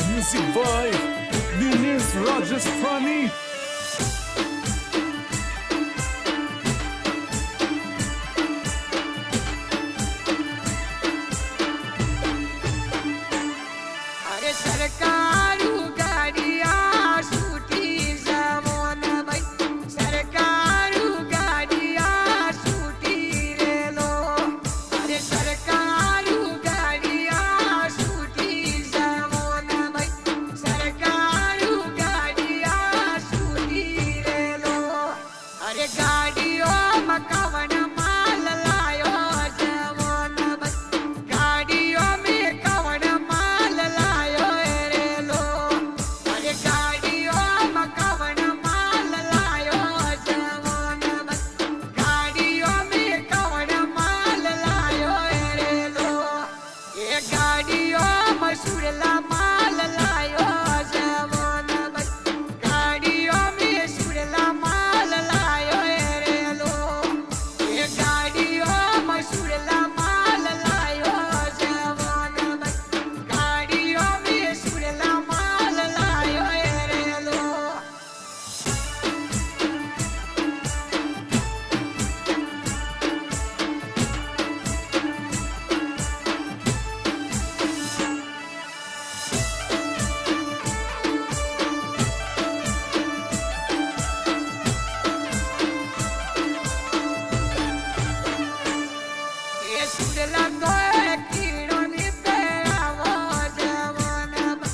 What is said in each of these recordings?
Music by Dinesh Rajasthani. अरे सरकारू गाड़िया छूटी जावो न भाई, सरकारू गाड़िया छूटी रे लो। अरे सरकारू गाड़िया छूटी जावो न भाई, सरकारू गाड़िया छूटी रे लो। अरे गाड़ियों में कवन माल लायो जावो न भाई, गाड़ियों में कवन माल लायो रे लो। अरे गाड़ियों में कवन माल लायो जावो न भाई, गाड़ियों में कवन माल लायो रे लो। ये गाड़ियों में सुरला माल लायो जावो न भाई, गाड़ियों में सुरला माल लायो रे लो। ये गाड़ियों में सुरला माल लायो जावो न भाई, गाड़ियों में सुरला माल लायो रे लो। ये सुरला गोए कीड़ो नी पेरावो जावो न भाई,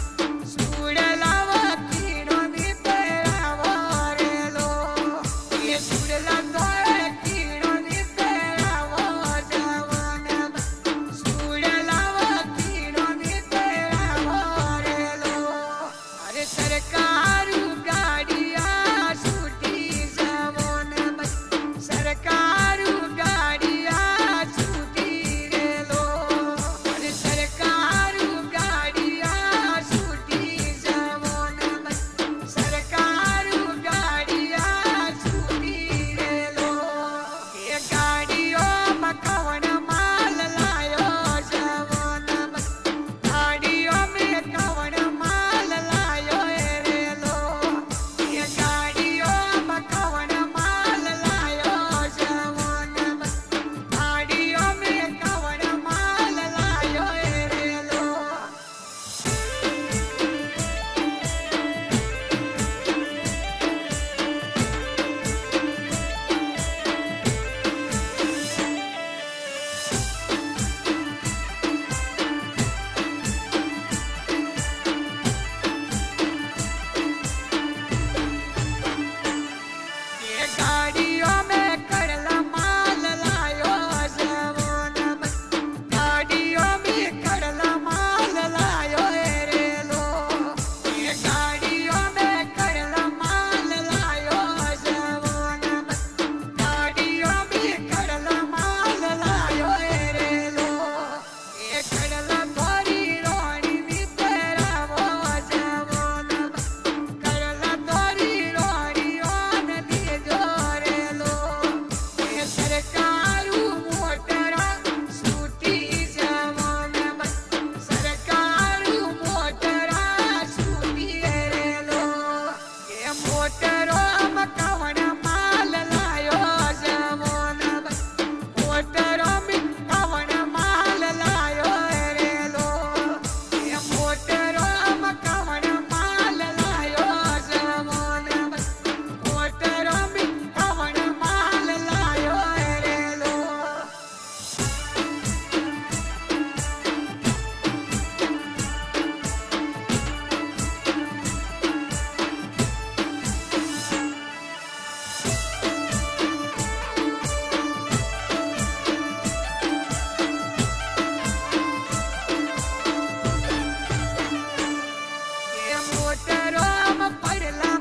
सुरला वो कीड़ो नी पेरावो रे लो। ये सुरला गोए कीड़ो नी पेरावो जावो न भाई, सुरला वो कीड़ो नी पेरावो रे लो। अरे सरकारू गाड़िया छूटी जावो न भाई, सरकारू गाड़िया छूटी रे लो। अरे सरकारू गाड़िया छूटी जावो न भाई, सरकारू गाड़िया छूटी रे लो। ये गाड़ियों में कवन माल लायो जावो न भाई, गाड़ियों में कवन माल लायो रे लो। ये गाड़ियों में कवन माल लायो जावो न भाई, गाड़ियों में कवन माल लायो रे लो। ये गाड़ियों में कड़ला माल लायो जावो न भाई, गाड़ियों में कड़ला माल लायो रे लो। ये गाड़ियों में कड़ला माल लायो जावो न भाई, गाड़ियों में कड़ला माल लायो रे लो। ये कड़ला धोरी रोणी नी पेरावो जावो न भाई, कड़ला धोरी रोणी ओन दीजो रे लो। ये सरकारू मोटरा छूटी जावो न भाई, सरकारू मोटरा छूटी रे लो। ये मोटरों में कवन माल लायो जावो न भाई, मोटरों में कवन माल लायो रे लो। ये मोटरों में कवन माल लायो जावो न भाई, मोटरों में कवन माल लायो रे लो। ये मोटरों में पड़ला